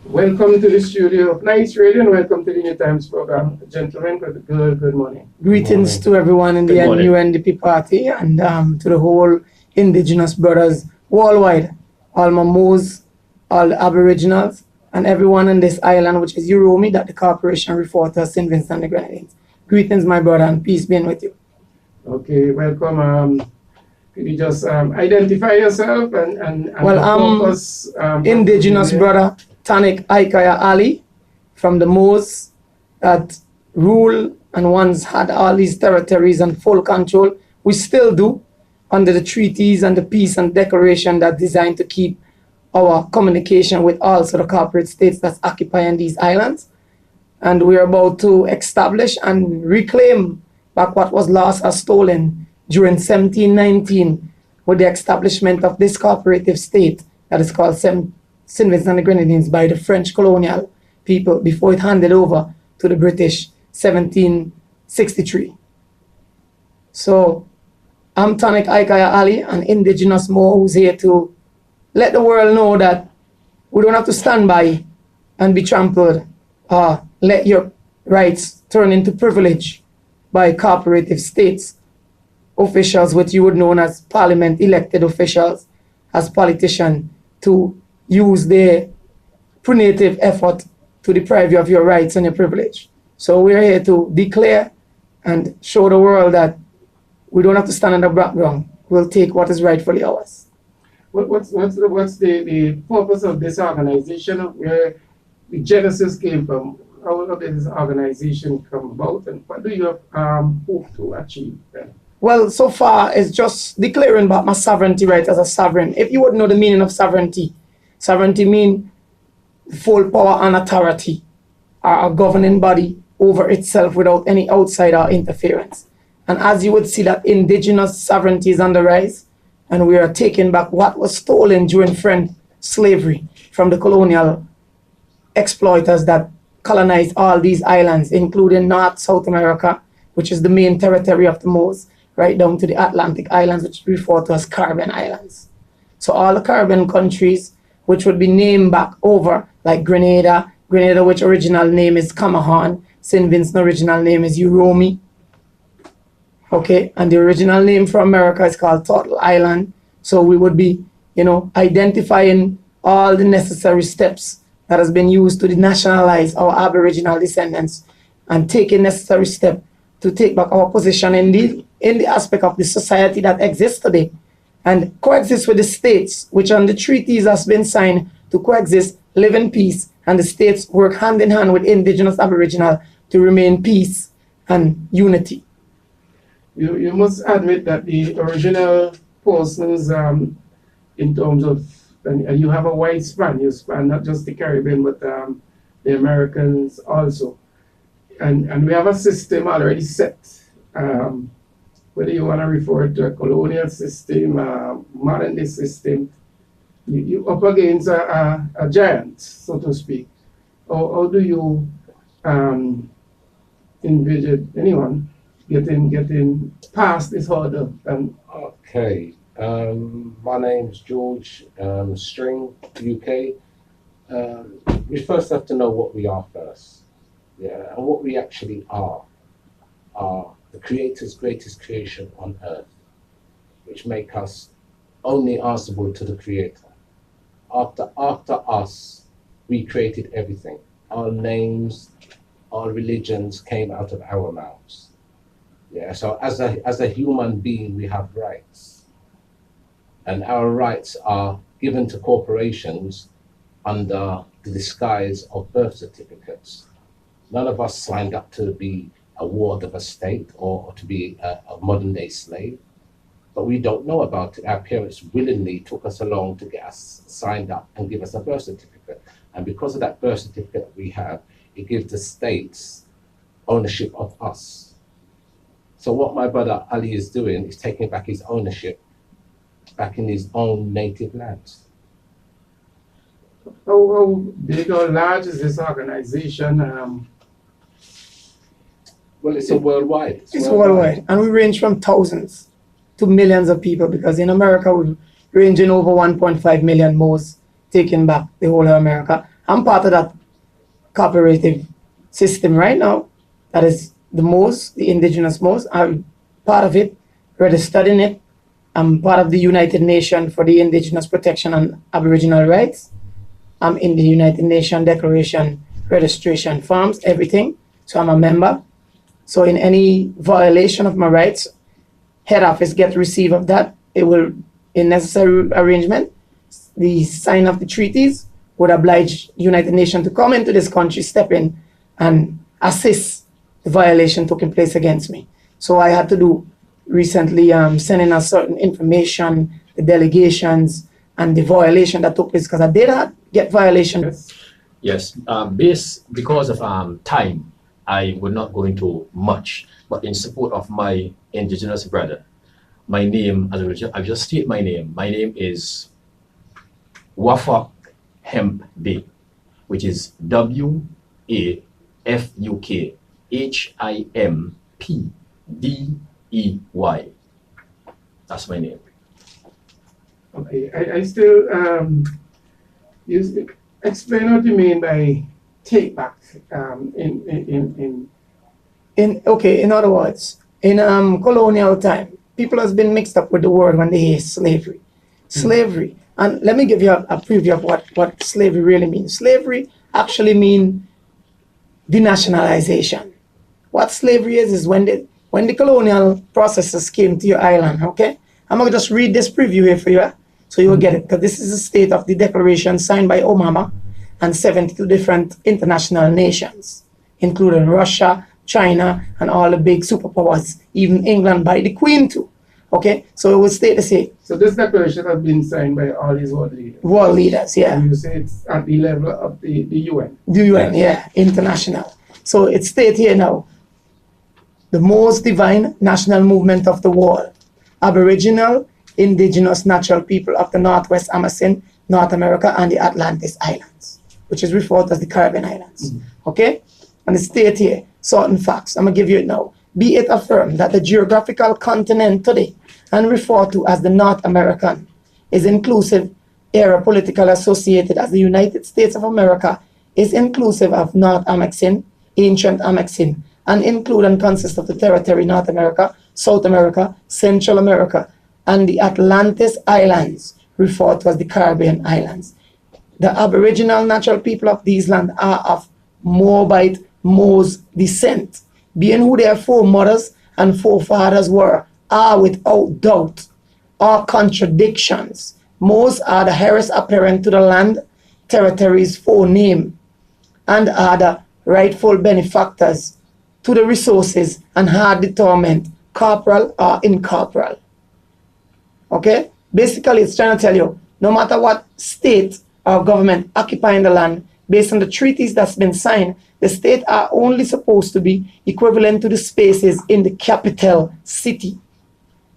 Welcome to the studio of Nice Radio and welcome to the New Times program. Gentlemen, good morning. Greetings to everyone in the NUNDP party and to the whole indigenous brothers worldwide, all Mamos, all the Aboriginals, and everyone on this island, which is Uromi, that the corporation referred to as St. Vincent and the Grenadines. Greetings, my brother, and peace being with you. Okay, welcome. Could you just identify yourself and well, focus? Indigenous brother Tonic Ali from the Moors that rule and once had all these territories and full control. We still do under the treaties and the peace and declaration that designed to keep our communication with also the corporate states that's occupying these islands. And we're about to establish and reclaim back what was lost or stolen during 1719 with the establishment of this cooperative state that is called St. Vincent and the Grenadines by the French colonial people before it handed over to the British 1763. So I'm Tonic Ali, an indigenous Moor who's here to let the world know that we don't have to stand by and be trampled or let your rights turn into privilege by cooperative states officials, what you would know as parliament elected officials, as politicians, to use their punitive effort to deprive you of your rights and your privilege. So we're here to declare and show the world that we don't have to stand in the background. We'll take what is rightfully ours. What's the purpose of this organization? Where the genesis came from? How did this organization come about, and what do you hope to achieve then? Well, so far it's just declaring about my sovereignty right as a sovereign. If you would know the meaning of sovereignty, sovereignty means full power and authority, or a governing body over itself without any outsider interference. And as you would see that indigenous sovereignty is on the rise, and we are taking back what was stolen during French slavery from the colonial exploiters that colonized all these islands, including North, South America, which is the main territory of the Moors, right down to the Atlantic Islands, which we refer to as Caribbean Islands. So all the Caribbean countries, which would be named back over, like Grenada, which original name is Camahan, St. Vincent original name is Uromi, okay, and the original name for America is called Turtle Island. So we would be, identifying all the necessary steps that has been used to denationalize our Aboriginal descendants and taking necessary steps to take back our position in the aspect of the society that exists today and coexist with the states, which on the treaties has been signed to coexist, live in peace, and the states work hand in hand with indigenous Aboriginal to remain peace and unity. You must admit that the original persons, in terms of, and you have a wide span, you span not just the Caribbean, but the Americans also. And we have a system already set. Whether you want to refer to a colonial system, modern day system, you up against a giant, so to speak. How do you envision anyone getting past this hurdle? Okay, my name's George, String, UK. We first have to know what we are first. Yeah, and what we actually are the Creator's greatest creation on earth, which make us only answerable to the Creator. After us, we created everything. Our names, our religions came out of our mouths. Yeah, so as a human being, we have rights. And our rights are given to corporations under the disguise of birth certificates. None of us signed up to be a ward of a state or to be a modern day slave, but we don't know about it. Our parents willingly took us along to get us signed up and give us a birth certificate. And because of that birth certificate we have, it gives the states ownership of us. So what my brother Ali is doing is taking back his ownership back in his own native lands. How big or large is this organization? Well, it's a worldwide. It's worldwide. And we range from thousands to millions of people, because in America we range in over 1.5 million Moors taking back the whole of America. I'm part of that cooperative system right now. That is the indigenous most. I'm part of it, already studying it. I'm part of the United Nations for the Indigenous Protection and Aboriginal Rights. I'm in the United Nations Declaration registration forms, everything. So I'm a member. So in any violation of my rights, head office get receive of that. It will, in necessary arrangement, the sign of the treaties would oblige the United Nations to come into this country, step in, and assist the violation taking place against me. So I had to do recently sending us certain information, the delegations, and the violation that took place because I did get violation. Yes. Yes, because of time, I would not go into much, but in support of my indigenous brother, my name, I just state my name. My name is Wafuk Hemp Day, which is WAFUKHIMPDEY. That's my name. Okay. I still explain what you mean by take back In other words, in colonial time, people has been mixed up with the word when they hear slavery. Slavery, and let me give you a preview of what slavery really means. Slavery actually means denationalization. What slavery is when the colonial processes came to your island. Okay, I'm gonna just read this preview here for you, so you will get it, because this is the state of the declaration signed by Obama and 72 different international nations, including Russia, China, and all the big superpowers, even England by the Queen too. Okay, so it will state the same. So this declaration has been signed by all these world leaders. World leaders, yeah. And you say it's at the level of the UN. The UN, yeah, international. So it states here now, the most divine national movement of the world, Aboriginal, indigenous natural people of the Northwest Amazon, North America, and the Atlantis Islands, which is referred to as the Caribbean Islands. Okay? And it states here, certain facts. I'm going to give you it now. Be it affirmed that the geographical continent today, and referred to as the North American, is inclusive, era political associated as the United States of America, is inclusive of North Amexin, ancient Amexin, and include and consist of the territory North America, South America, Central America, and the Atlantis Islands, referred to as the Caribbean Islands. The Aboriginal natural people of these lands are of Moabite Moors descent, being who their foremothers and forefathers were, are without doubt or contradictions. Moors are the heirs apparent to the land, territories forename, and are the rightful benefactors to the resources and hard determined, corporal or incorporeal. Okay? Basically, it's trying to tell you, no matter what state or government occupying the land, based on the treaties that's been signed, the state are only supposed to be equivalent to the spaces in the capital city.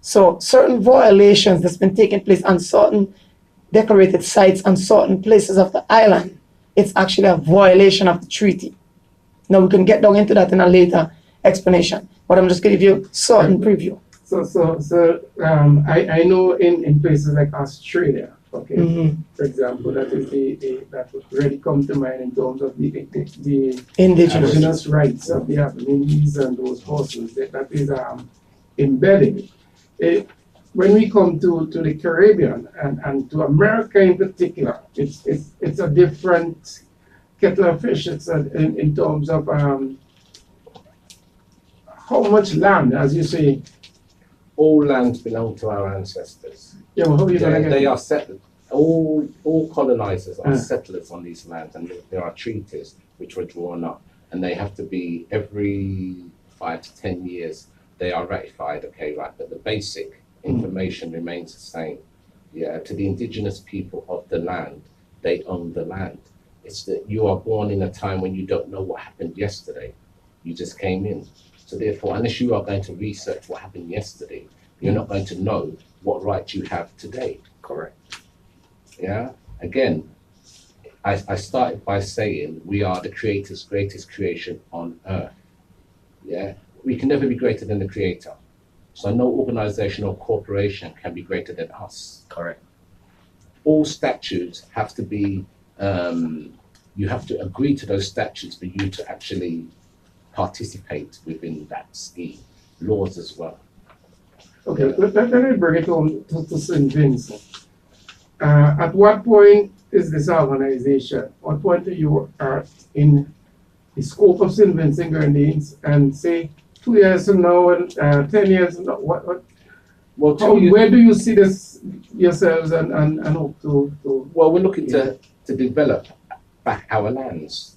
So certain violations that's been taking place on certain decorated sites and certain places of the island, it's actually a violation of the treaty. Now we can get down into that in a later explanation, but I'm just going to give you certain preview. So I know in places like Australia, okay, for example, that is that would really come to mind in terms of the indigenous rights of the Aborigines and those persons that is embedded. When we come to the Caribbean and to America in particular, it's a different kettle of fish. It's in terms of how much land, as you say. All lands belong to our ancestors. Yeah, well, how are you gonna get They it? are settled. All colonizers are settlers on these lands, and there are treaties which were drawn up, and they have to be every 5 to 10 years. They are ratified, okay, right? But the basic information remains the same. Yeah, to the indigenous people of the land, they own the land. It's that you are born in a time when you don't know what happened yesterday. You just came in. So therefore, unless you are going to research what happened yesterday, you're not going to know what right you have today. Correct. Yeah. Again, I started by saying we are the Creator's greatest creation on earth. Yeah. We can never be greater than the Creator. So no organization or corporation can be greater than us. Correct. All statutes have to be you have to agree to those statutes for you to actually participate within that scheme. Laws as well. Okay, let me bring it home to St. Vincent. At what point is this organization, what point are you in the scope of St. Vincent Grenadines, and say 2 years from now and 10 years from now, Well, where do you see this yourselves and hope to? Well, we're looking to develop back our lands.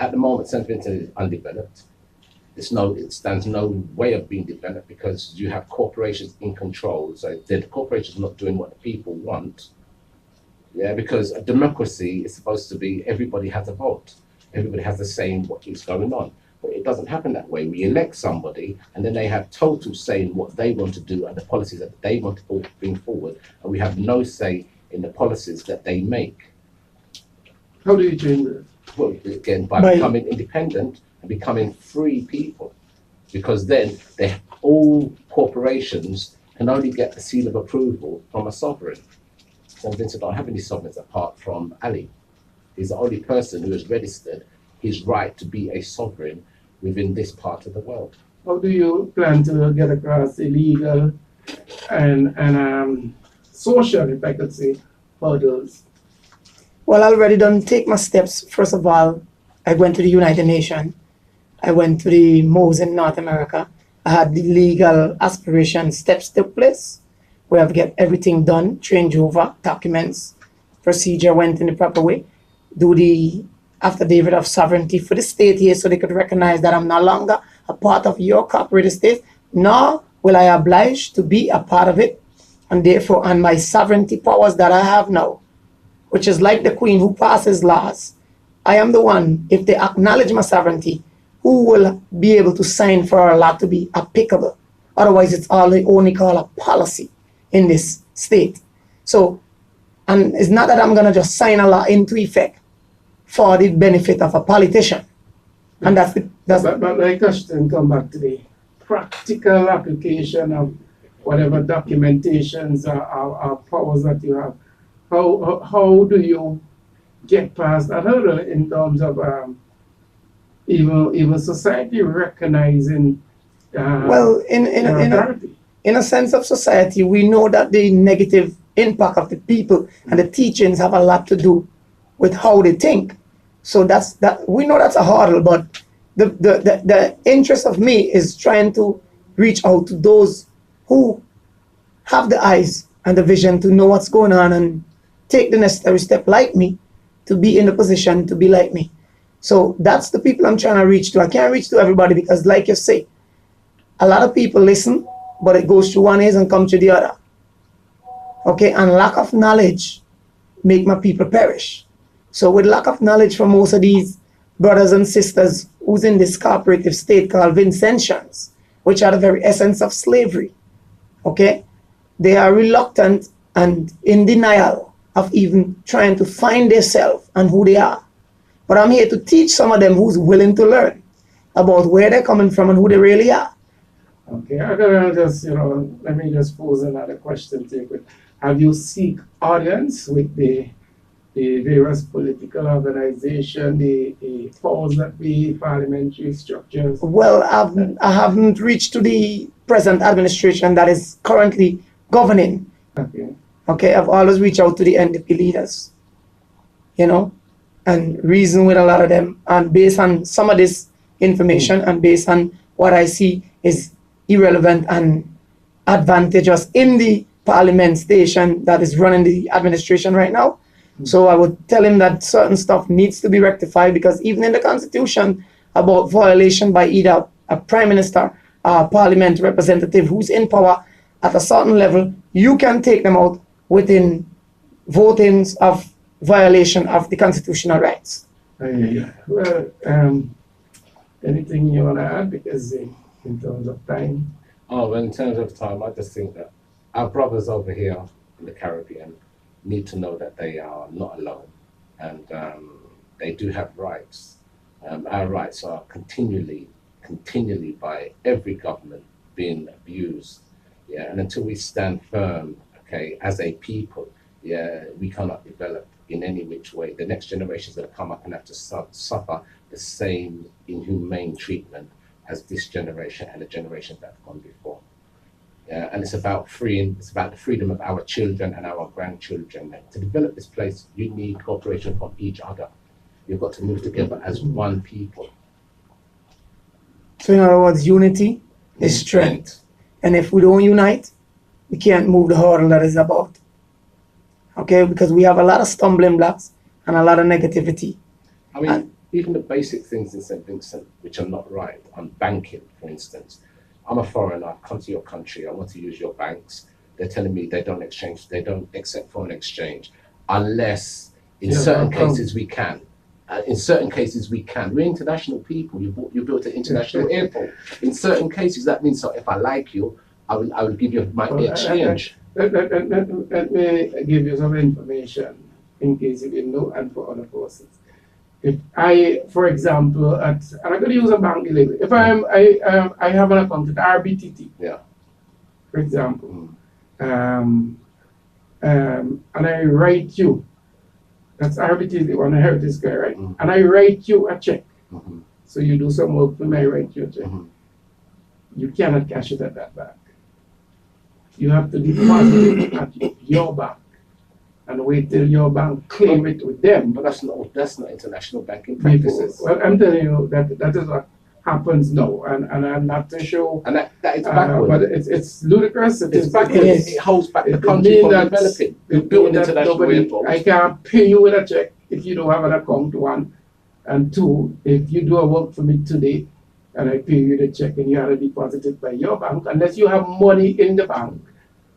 At the moment, St. Vincent is undeveloped. It stands no way of being developed because you have corporations in control. So the corporations not doing what the people want. Yeah, because a democracy is supposed to be everybody has a vote. Everybody has the same what is going on. But it doesn't happen that way. We elect somebody and then they have total say in what they want to do and the policies that they want to bring forward. And we have no say in the policies that they make. How do you change this? Well, again, by becoming independent and becoming free people. Because then all corporations can only get the seal of approval from a sovereign. St. Vincent don't have any sovereigns apart from Ali. He's the only person who has registered his right to be a sovereign within this part of the world. How do you plan to get across the legal and social, if I could say, hurdles? Well, I already done take my steps. First of all, I went to the United Nations. I went to the MOs in North America. I had the legal aspiration steps took place, where I've get everything done, changeover, documents, procedure went in the proper way, do the affidavit of sovereignty for the state here so they could recognize that I'm no longer a part of your cooperative state, nor will I oblige to be a part of it, and therefore on my sovereignty powers that I have now, which is like the queen who passes laws. I am the one, if they acknowledge my sovereignty, who will be able to sign for a law to be applicable. Otherwise, it's all they only call a policy in this state. So, and it's not that I'm gonna just sign a law into effect for the benefit of a politician. And But my question come back to the practical application of whatever documentations or powers that you have. How do you get past that hurdle in terms of even society recognizing well, in a sense of society, we know that the negative impact of the people and the teachings have a lot to do with how they think. So we know that's a hurdle, but the interest of me is trying to reach out to those who have the eyes and the vision to know what's going on and take the necessary step like me to be in the position to be like me. So that's the people I'm trying to reach to. I can't reach to everybody because, like you say, a lot of people listen, but it goes through one ear and comes to the other. Okay, and lack of knowledge make my people perish. So with lack of knowledge from most of these brothers and sisters who's in this cooperative state called Vincentians, which are the very essence of slavery, okay, they are reluctant and in denial of even trying to find themselves and who they are. But I'm here to teach some of them who's willing to learn about where they're coming from and who they really are. Okay, I'm gonna just, let me just pose another question to you. Have you seek audience with the various political organizations, the powers that be, parliamentary structures? Well, I haven't reached to the present administration that is currently governing. Okay. Okay, I've always reached out to the NDP leaders, and reason with a lot of them. And based on some of this information and based on what I see is irrelevant and advantageous in the parliament station that is running the administration right now. So I would tell him that certain stuff needs to be rectified, because even in the constitution about violation by either a prime minister or a parliament representative who's in power at a certain level, you can take them out within votings of violation of the constitutional rights. Well, anything you want to add? Because in terms of time. Oh, well, in terms of time, I just think that our brothers over here in the Caribbean need to know that they are not alone, and they do have rights. Our rights are continually by every government being abused. Yeah, and until we stand firm, okay, as a people, yeah, we cannot develop in any which way. The next generation's going to come up and have to suffer the same inhumane treatment as this generation and the generations that have gone before. And it's about the freedom of our children and our grandchildren. To develop this place, you need cooperation from each other. You've got to move together as one people. So in other words, unity is strength. And if we don't unite, we can't move the hurdle that is about. Okay, because we have a lot of stumbling blocks and a lot of negativity. I mean, even the basic things in St. Vincent, which are not right, on banking, for instance. I'm a foreigner, I've come to your country, I want to use your banks. They're telling me they don't accept foreign exchange, unless in certain cases we can. In certain cases we can. We're international people, you built an international airport. In certain cases that means, so if I like you, I will give you my exchange. Let me give you some information in case you didn't know and for other persons. If I, for example, and I'm going to use a bank illegally. If I have an account at RBTT, for example, and I write you, that's RBTT, one I heard this guy, right? And I write you a check. So you do some work for me, I write you a check. You cannot cash it at that bank. You have to deposit it at your bank and wait till your bank claim it with them. But that's not international banking practices. Well, I'm telling you that is what happens now, and I'm not too sure. And that is backward. But it's ludicrous. It's backward. It holds back the country from developing. We've built an international airport. I can't pay you with a check if you don't have an account, one. And two, if you do a work for me today, and I pay you the check and you have to deposit it by your bank, unless you have money in the bank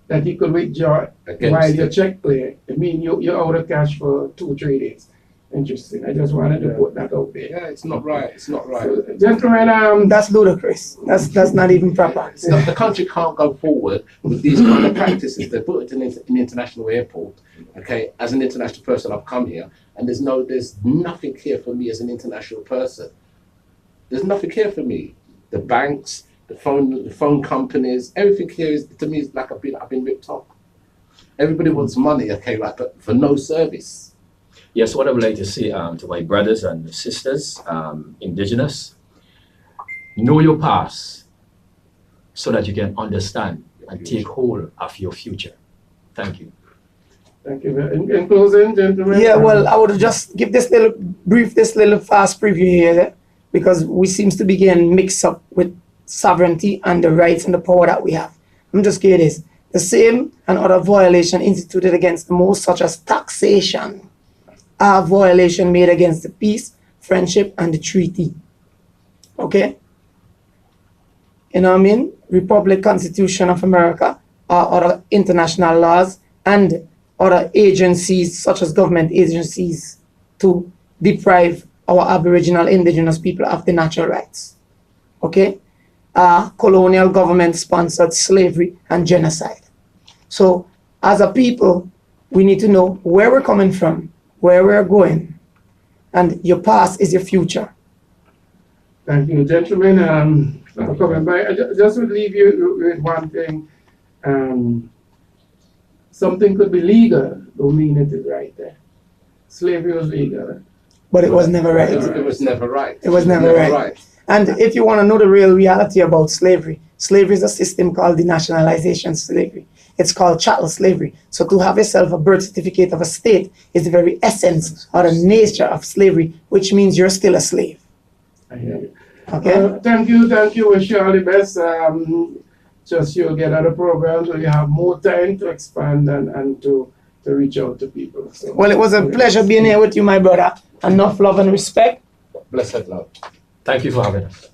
that you could withdraw while your check clear. I mean, you're out of cash for 2-3 days. Interesting. I just wanted to put that out there. Yeah, it's not right. It's not right. So, gentlemen, that's ludicrous. That's not even proper. The country can't go forward with these kind of practices. They put it in an international airport. Okay, as an international person, I've come here, and there's nothing here for me as an international person. There's nothing here for me. The banks, the phone companies, everything here is, to me, is like I've been ripped off. Everybody wants money, okay, right, but for no service. Yes, what I would like to say to my brothers and sisters, indigenous, know your past so that you can understand and take hold of your future. Thank you. Thank you. In closing, gentlemen. Yeah, well, I would just give this little fast preview here, because we seems to be getting mixed up with sovereignty and the rights and the power that we have. I'm just curious. The same and other violation instituted against the most, such as taxation, are violation made against the peace, friendship, and the treaty. Okay? You know what I mean? Republic, Constitution of America, or other international laws, and other agencies, such as government agencies, to deprive our Aboriginal indigenous people of the natural rights. Okay? Colonial government-sponsored slavery and genocide. So, as a people, we need to know where we're coming from, where we're going, and your past is your future. Thank you, gentlemen, for coming by. I just would leave you with one thing. Something could be legal, don't mean it is right there. Slavery was legal. But it was never right. It was never right. It was never right. And if you want to know the real reality about slavery, slavery is a system called denationalization slavery. It's called chattel slavery. So to have yourself a birth certificate of a state is the very essence or the nature of slavery, which means you're still a slave. I hear you. Okay? Thank you. Wish you all the best. Just you'll get other programs where you have more time to expand and to reach out to people. So, well, it was a pleasure being here with you, my brother. Enough love and respect. Blessed love. Thank you for having us.